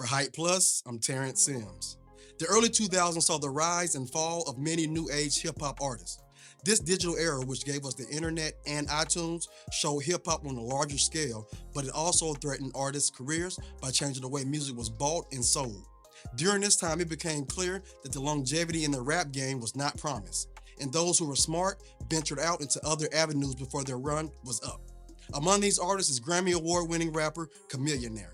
For Hype Plus, I'm Terrence Sims. The early 2000s saw the rise and fall of many new age hip hop artists. This digital era, which gave us the internet and iTunes, showed hip hop on a larger scale, but it also threatened artists' careers by changing the way music was bought and sold. During this time, it became clear that the longevity in the rap game was not promised, and those who were smart ventured out into other avenues before their run was up. Among these artists is Grammy Award winning rapper Chamillionaire.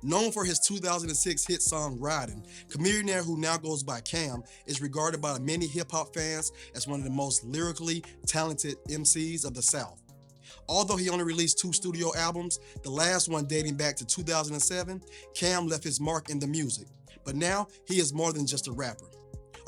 Known for his 2006 hit song Riding, Millionaire, who now goes by Cam, is regarded by many hip hop fans as one of the most lyrically talented MCs of the South. Although he only released two studio albums, the last one dating back to 2007, Cam left his mark in the music. But now he is more than just a rapper.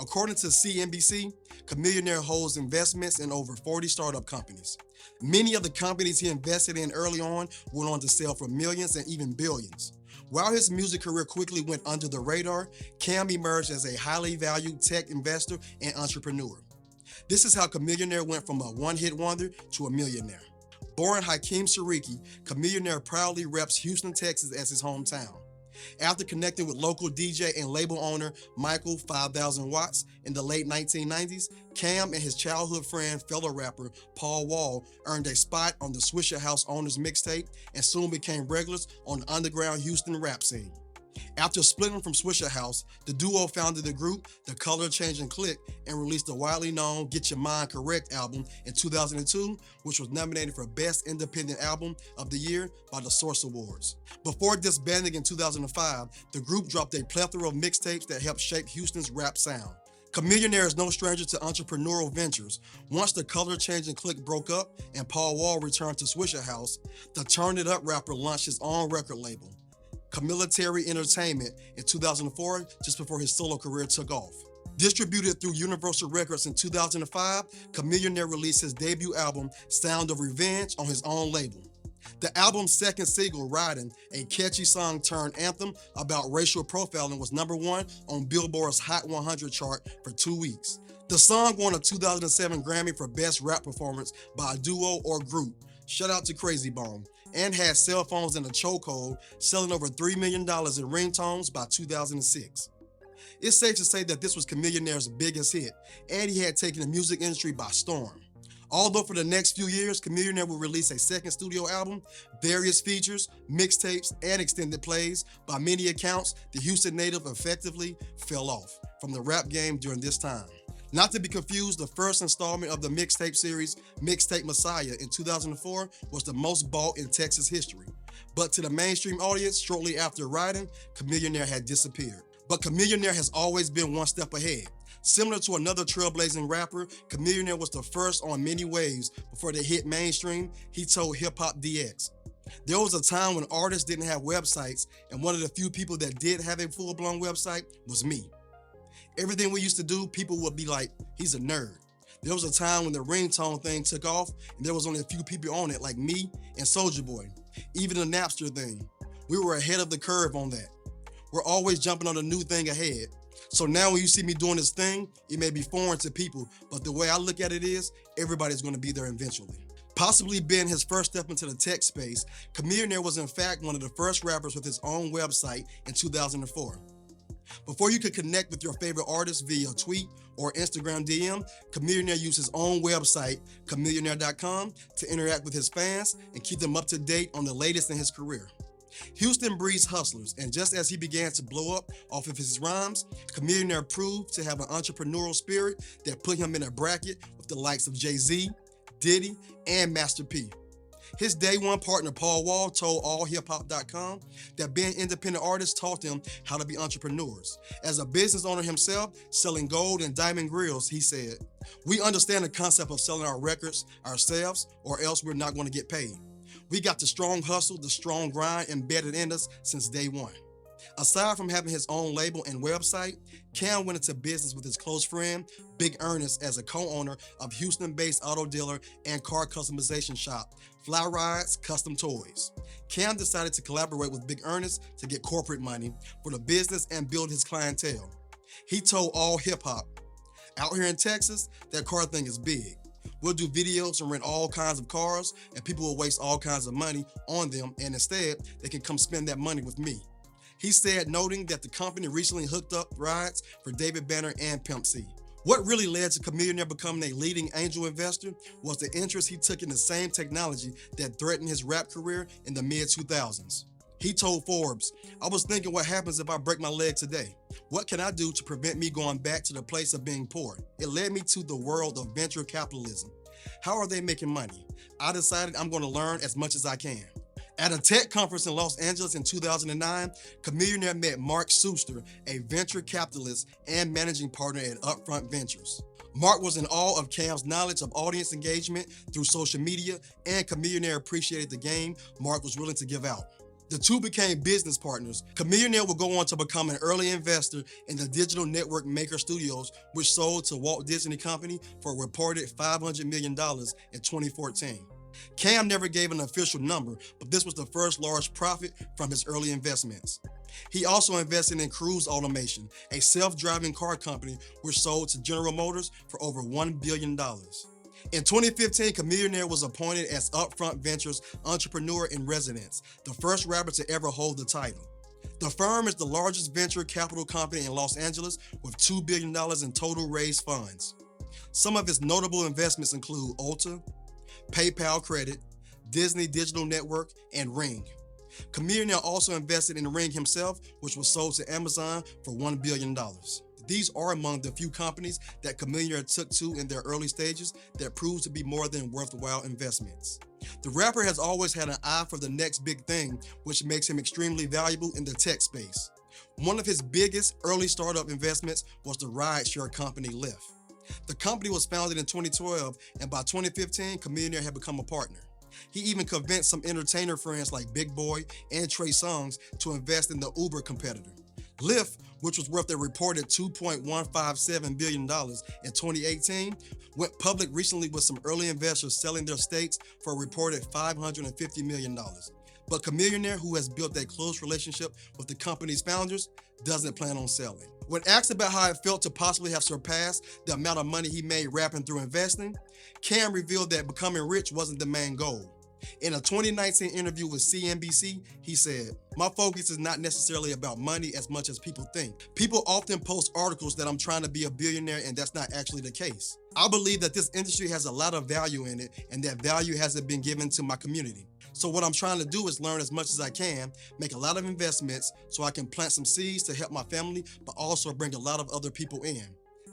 According to CNBC, Millionaire holds investments in over 40 startup companies. Many of the companies he invested in early on went on to sell for millions and even billions. While his music career quickly went under the radar, Cam emerged as a highly valued tech investor and entrepreneur. This is how Millionaire went from a one-hit wonder to a millionaire. Born Hakeem Shariki, Millionaire proudly reps Houston, Texas as his hometown. After connecting with local DJ and label owner Michael 5000 Watts in the late 1990s, Cam and his childhood friend, fellow rapper Paul Wall, earned a spot on the Swisher House Owners mixtape and soon became regulars on the underground Houston rap scene. After splitting from Swisher House, the duo founded the group The Color Changing Clique and released the widely known Get Your Mind Correct album in 2002, which was nominated for Best Independent Album of the Year by the Source Awards. Before disbanding in 2005, the group dropped a plethora of mixtapes that helped shape Houston's rap sound. Millionaire is no stranger to entrepreneurial ventures. Once the Color Changing Clique broke up and Paul Wall returned to Swisher House, the Turn It Up rapper launched his own record label, Military Entertainment, in 2004, just before his solo career took off. Distributed through Universal Records in 2005, Millionaire released his debut album, Sound of Revenge, on his own label. The album's second single, Riding, a catchy song turned anthem about racial profiling, was #1 on Billboard's Hot 100 chart for 2 weeks. The song won a 2007 Grammy for Best Rap Performance by a Duo or Group. Shout out to Crazy Bone. And had cell phones in a chokehold, selling over $3 million in ringtones by 2006. It's safe to say that this was Millionaire's biggest hit, and he had taken the music industry by storm. Although for the next few years, Millionaire will release a second studio album, various features, mixtapes, and extended plays, by many accounts, the Houston native effectively fell off from the rap game during this time. Not to be confused, the first installment of the mixtape series, Mixtape Messiah, in 2004 was the most bought in Texas history. But to the mainstream audience, shortly after Riding, Millionaire had disappeared. But Millionaire has always been one step ahead. Similar to another trailblazing rapper, Millionaire was the first on many waves before they hit mainstream. He told Hip Hop DX, "There was a time when artists didn't have websites, and one of the few people that did have a full-blown website was me. Everything we used to do, people would be like, he's a nerd. There was a time when the ringtone thing took off, and there was only a few people on it, like me and Soulja Boy. Even the Napster thing. We were ahead of the curve on that. We're always jumping on a new thing ahead. So now when you see me doing this thing, it may be foreign to people, but the way I look at it is, everybody's going to be there eventually." Possibly being his first step into the tech space, Millionaire was in fact one of the first rappers with his own website in 2004. Before you could connect with your favorite artists via tweet or Instagram DM, Millionaire used his own website, Chamillionaire.com, to interact with his fans and keep them up to date on the latest in his career. Houston breeds hustlers, and just as he began to blow up off of his rhymes, Millionaire proved to have an entrepreneurial spirit that put him in a bracket with the likes of Jay-Z, Diddy, and Master P. His day one partner, Paul Wall, told AllHipHop.com that being independent artists taught them how to be entrepreneurs. As a business owner himself, selling gold and diamond grills, he said, "We understand the concept of selling our records ourselves, or else we're not going to get paid. We got the strong hustle, the strong grind embedded in us since day one." Aside from having his own label and website, Cam went into business with his close friend, Big Ernest, as a co-owner of Houston-based auto dealer and car customization shop, Fly Rides Custom Toys. Cam decided to collaborate with Big Ernest to get corporate money for the business and build his clientele. He told All Hip Hop, "Out here in Texas, that car thing is big. We'll do videos and rent all kinds of cars, and people will waste all kinds of money on them, and instead, they can come spend that money with me. He said, noting that the company recently hooked up rides for David Banner and Pimp C. What really led to Chamillionaire becoming a leading angel investor was the interest he took in the same technology that threatened his rap career in the mid-2000s. He told Forbes, "I was thinking what happens if I break my leg today? What can I do to prevent me going back to the place of being poor? It led me to the world of venture capitalism. How are they making money? I decided I'm going to learn as much as I can." At a tech conference in Los Angeles in 2009, Chamillionaire met Mark Suster, a venture capitalist and managing partner at Upfront Ventures. Mark was in awe of Cam's knowledge of audience engagement through social media, and Chamillionaire appreciated the game Mark was willing to give out. The two became business partners. Chamillionaire would go on to become an early investor in the digital network Maker Studios, which sold to Walt Disney Company for a reported $500 million in 2014. Cam never gave an official number, but this was the first large profit from his early investments. He also invested in Cruise Automation, a self-driving car company which sold to General Motors for over $1 billion. In 2015, Chamillionaire was appointed as Upfront Ventures Entrepreneur in Residence, the first rapper to ever hold the title. The firm is the largest venture capital company in Los Angeles with $2 billion in total raised funds. Some of its notable investments include Ulta, PayPal Credit, Disney Digital Network, and Ring. Chamillionaire also invested in Ring himself, which was sold to Amazon for $1 billion. These are among the few companies that Chamillionaire took to in their early stages that proved to be more than worthwhile investments. The rapper has always had an eye for the next big thing, which makes him extremely valuable in the tech space. One of his biggest early startup investments was the rideshare company Lyft. The company was founded in 2012, and by 2015, Chamillionaire had become a partner. He even convinced some entertainer friends like Big Boy and Trey Songz to invest in the Uber competitor. Lyft, which was worth a reported $2.157 billion in 2018, went public recently with some early investors selling their stakes for a reported $550 million. But Chamillionaire, who has built a close relationship with the company's founders, doesn't plan on selling. When asked about how it felt to possibly have surpassed the amount of money he made rapping through investing, Cam revealed that becoming rich wasn't the main goal. In a 2019 interview with CNBC, he said, "My focus is not necessarily about money as much as people think. People often post articles that I'm trying to be a billionaire, and that's not actually the case. I believe that this industry has a lot of value in it, and that value hasn't been given to my community. So what I'm trying to do is learn as much as I can, make a lot of investments so I can plant some seeds to help my family, but also bring a lot of other people in.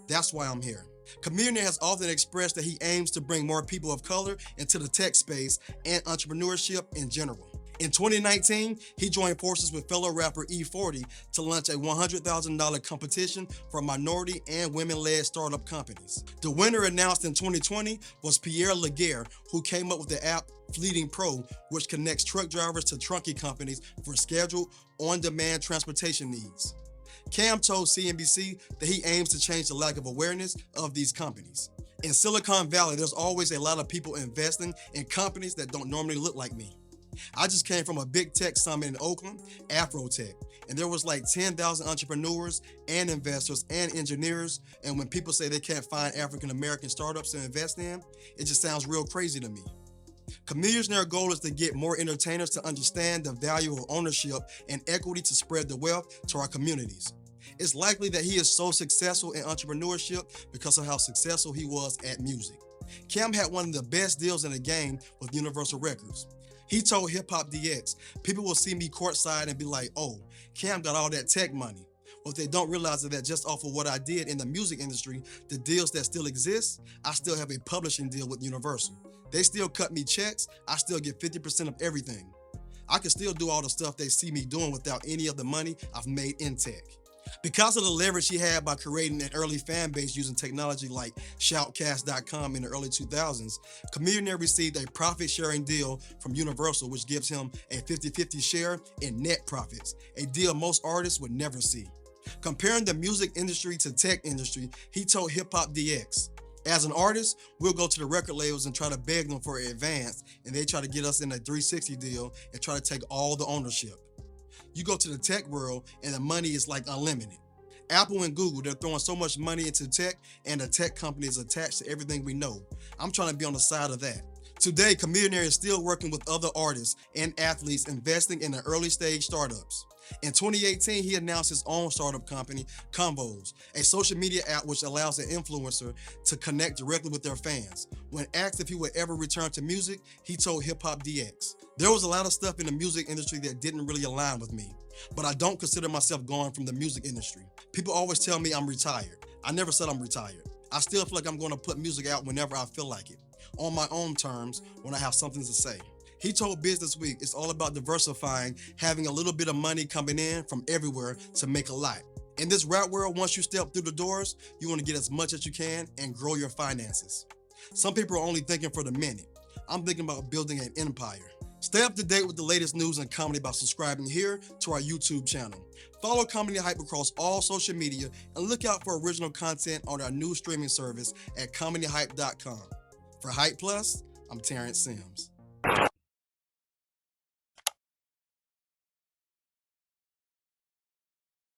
That's why I'm here." Chamillionaire has often expressed that he aims to bring more people of color into the tech space and entrepreneurship in general. In 2019, he joined forces with fellow rapper E40 to launch a $100,000 competition for minority and women-led startup companies. The winner announced in 2020 was Pierre Laguerre, who came up with the app Fleeting Pro, which connects truck drivers to trunking companies for scheduled, on-demand transportation needs. Cam told CNBC that he aims to change the lack of awareness of these companies. In Silicon Valley, there's always a lot of people investing in companies that don't normally look like me. I just came from a big tech summit in Oakland, Afrotech, and there was like 10,000 entrepreneurs and investors and engineers, and when people say they can't find African-American startups to invest in, it just sounds real crazy to me. Chamillionaire's goal is to get more entertainers to understand the value of ownership and equity to spread the wealth to our communities. It's likely that he is so successful in entrepreneurship because of how successful he was at music. Cam had one of the best deals in the game with Universal Records. He told Hip Hop DX, "People will see me courtside and be like, oh, Cam got all that tech money. What they don't realize is that just off of what I did in the music industry, the deals that still exist, I still have a publishing deal with Universal. They still cut me checks, I still get 50% of everything. I can still do all the stuff they see me doing without any of the money I've made in tech." Because of the leverage he had by creating an early fan base using technology like Shoutcast.com in the early 2000s, Chamillionaire received a profit-sharing deal from Universal, which gives him a 50-50 share in net profits, a deal most artists would never see. Comparing the music industry to tech industry, he told Hip Hop DX, "As an artist, we'll go to the record labels and try to beg them for an advance, and they try to get us in a 360 deal and try to take all the ownership. You go to the tech world and the money is like unlimited. Apple and Google, they're throwing so much money into tech, and the tech company is attached to everything we know. I'm trying to be on the side of that." Today, Chamillionaire is still working with other artists and athletes investing in the early stage startups. In 2018, he announced his own startup company, Convos, a social media app which allows an influencer to connect directly with their fans. When asked if he would ever return to music, he told Hip Hop DX, "There was a lot of stuff in the music industry that didn't really align with me, but I don't consider myself going from the music industry. People always tell me I'm retired. I never said I'm retired. I still feel like I'm going to put music out whenever I feel like it, on my own terms, when I have something to say." He told Business Week it's all about diversifying, having a little bit of money coming in from everywhere to make a lot. In this rap world, once you step through the doors, you want to get as much as you can and grow your finances. Some people are only thinking for the minute. I'm thinking about building an empire. Stay up to date with the latest news and comedy by subscribing here to our YouTube channel. Follow Comedy Hype across all social media and look out for original content on our new streaming service at comedyhype.com. For Hype Plus, I'm Terrence Sims.